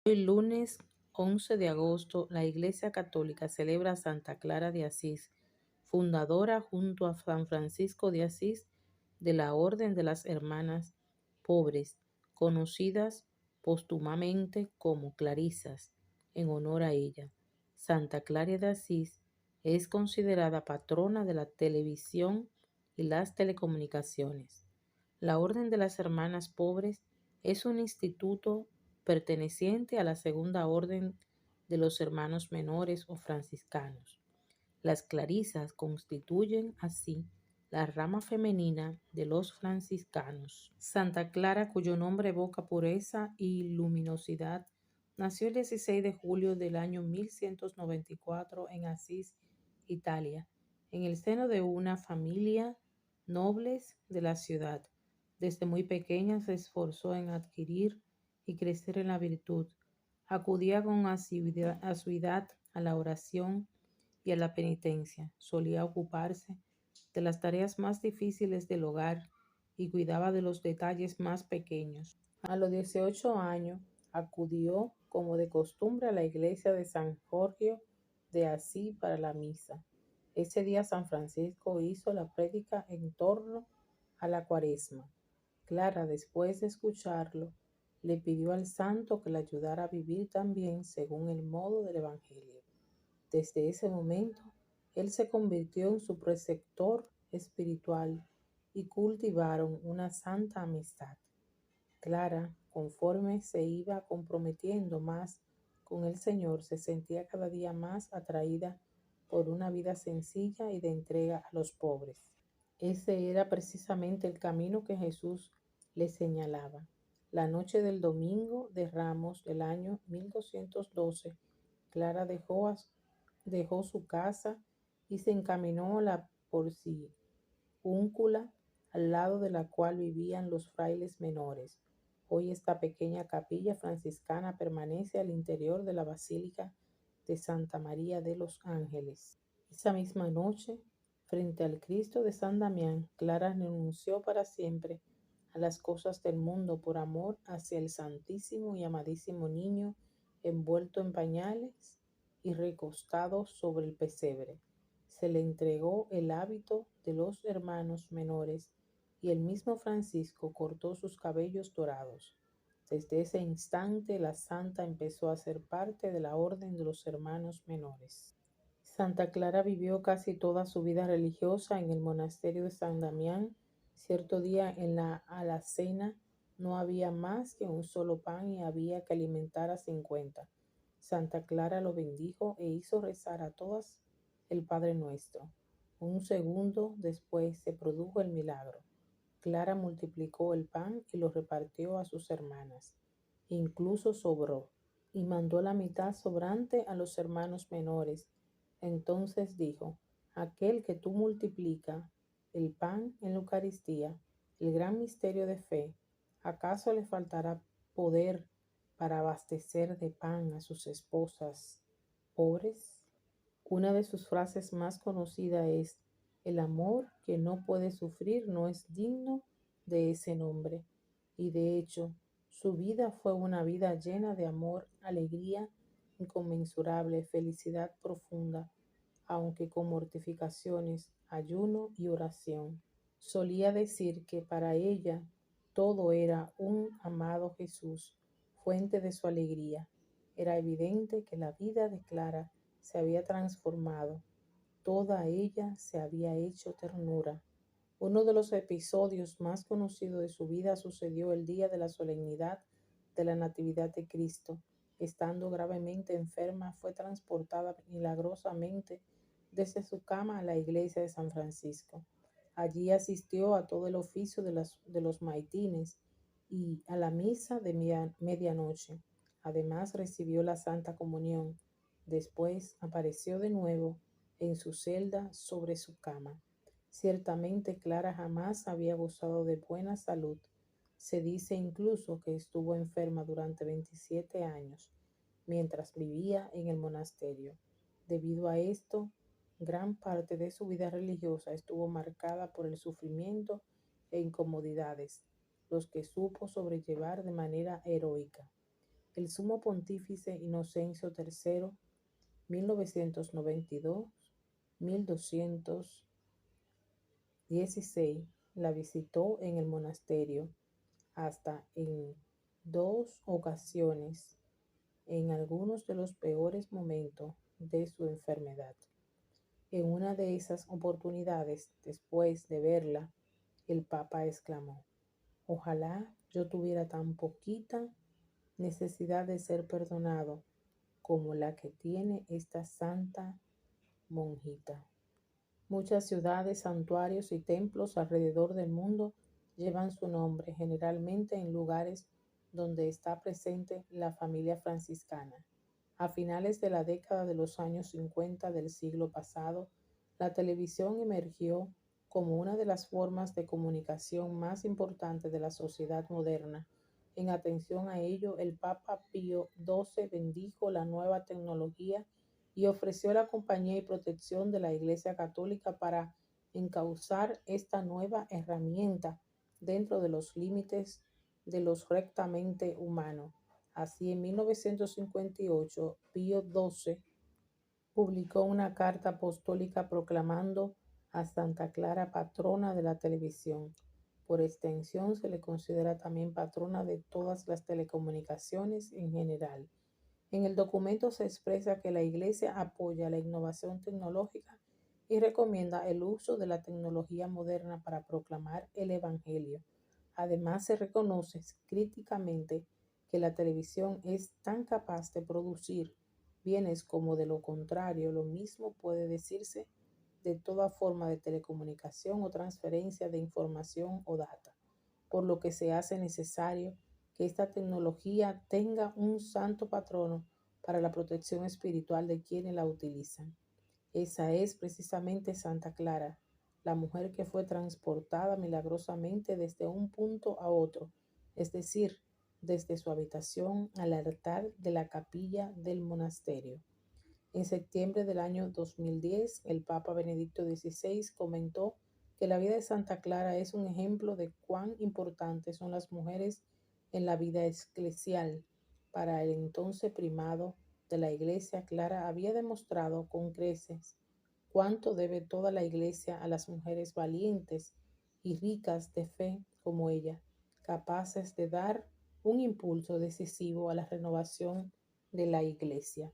Hoy lunes 11 de agosto, la Iglesia Católica celebra a Santa Clara de Asís, fundadora junto a San Francisco de Asís de la Orden de las Hermanas Pobres, conocidas póstumamente como Clarisas, en honor a ella. Santa Clara de Asís es considerada patrona de la televisión y las telecomunicaciones. La Orden de las Hermanas Pobres es un instituto perteneciente a la Segunda Orden de los Hermanos Menores o franciscanos. Las clarisas constituyen así la rama femenina de los franciscanos. Santa Clara, cuyo nombre evoca pureza y luminosidad, nació el 16 de julio del año 1194 en Asís, Italia, en el seno de una familia nobles de la ciudad. Desde muy pequeña se esforzó en adquirir y crecer en la virtud. Acudía con asiduidad a la oración y a la penitencia. Solía ocuparse de las tareas más difíciles del hogar y cuidaba de los detalles más pequeños. A los 18 años acudió, como de costumbre, a la iglesia de San Jorge de Asís para la misa. Ese día San Francisco hizo la prédica en torno a la Cuaresma. Clara, después de escucharlo, le pidió al santo que le ayudara a vivir también según el modo del Evangelio. Desde ese momento, él se convirtió en su preceptor espiritual y cultivaron una santa amistad. Clara, conforme se iba comprometiendo más con el Señor, se sentía cada día más atraída por una vida sencilla y de entrega a los pobres. Ese era precisamente el camino que Jesús le señalaba. La noche del domingo de Ramos del año 1212, Clara dejó su casa y se encaminó a la porciúncula al lado de la cual vivían los frailes menores. Hoy esta pequeña capilla franciscana permanece al interior de la Basílica de Santa María de los Ángeles. Esa misma noche, frente al Cristo de San Damián, Clara renunció para siempre a las cosas del mundo por amor hacia el Santísimo y amadísimo Niño envuelto en pañales y recostado sobre el pesebre. Se le entregó el hábito de los hermanos menores y el mismo Francisco cortó sus cabellos dorados. Desde ese instante la santa empezó a ser parte de la orden de los hermanos menores. Santa Clara vivió casi toda su vida religiosa en el monasterio de San Damián. Cierto día en la alacena no había más que un solo pan y había que alimentar a 50. Santa Clara lo bendijo e hizo rezar a todas el Padre Nuestro. Un segundo después se produjo el milagro. Clara multiplicó el pan y lo repartió a sus hermanas. Incluso sobró, y mandó la mitad sobrante a los hermanos menores. Entonces dijo: aquel que tú multiplica el pan en la Eucaristía, el gran misterio de fe, ¿acaso le faltará poder para abastecer de pan a sus esposas pobres? Una de sus frases más conocidas es: el amor que no puede sufrir no es digno de ese nombre. Y de hecho, su vida fue una vida llena de amor, alegría inconmensurable, felicidad profunda, aunque con mortificaciones, ayuno y oración. Solía decir que para ella todo era un amado Jesús, fuente de su alegría. Era evidente que la vida de Clara se había transformado, toda ella se había hecho ternura. Uno de los episodios más conocidos de su vida sucedió el día de la solemnidad de la Natividad de Cristo. Estando gravemente enferma, fue transportada milagrosamente desde su cama a la iglesia de San Francisco. Allí asistió a todo el oficio de los maitines y a la misa de medianoche. Además recibió la Santa Comunión. Después apareció de nuevo en su celda sobre su cama. Ciertamente Clara jamás había gozado de buena salud. Se dice incluso que estuvo enferma durante 27 años mientras vivía en el monasterio. Debido a esto, gran parte de su vida religiosa estuvo marcada por el sufrimiento e incomodidades, los que supo sobrellevar de manera heroica. el sumo pontífice Inocencio III, 1992-1216, la visitó en el monasterio hasta en 2 ocasiones en algunos de los peores momentos de su enfermedad. En una de esas oportunidades, después de verla, el Papa exclamó: «Ojalá yo tuviera tan poquita necesidad de ser perdonado como la que tiene esta santa monjita». Muchas ciudades, santuarios y templos alrededor del mundo llevan su nombre, generalmente en lugares donde está presente la familia franciscana. A finales de la década de los años 50 del siglo pasado, la televisión emergió como una de las formas de comunicación más importantes de la sociedad moderna. En atención a ello, el Papa Pío XII bendijo la nueva tecnología y ofreció la compañía y protección de la Iglesia Católica para encauzar esta nueva herramienta dentro de los límites de los rectamente humanos. Así, en 1958, Pío XII publicó una carta apostólica proclamando a Santa Clara patrona de la televisión. Por extensión, se le considera también patrona de todas las telecomunicaciones en general. En el documento se expresa que la Iglesia apoya la innovación tecnológica y recomienda el uso de la tecnología moderna para proclamar el Evangelio. Además, se reconoce críticamente que la televisión es tan capaz de producir bienes como de lo contrario. Lo mismo puede decirse de toda forma de telecomunicación o transferencia de información o data, por lo que se hace necesario que esta tecnología tenga un santo patrono para la protección espiritual de quienes la utilizan. Esa es precisamente Santa Clara, la mujer que fue transportada milagrosamente desde un punto a otro, es decir, desde su habitación al altar de la capilla del monasterio. En septiembre del año 2010, el Papa Benedicto XVI comentó que la vida de Santa Clara es un ejemplo de cuán importantes son las mujeres en la vida eclesial. Para el entonces primado de la Iglesia, Clara había demostrado con creces cuánto debe toda la Iglesia a las mujeres valientes y ricas de fe como ella, capaces de dar un impulso decisivo a la renovación de la Iglesia.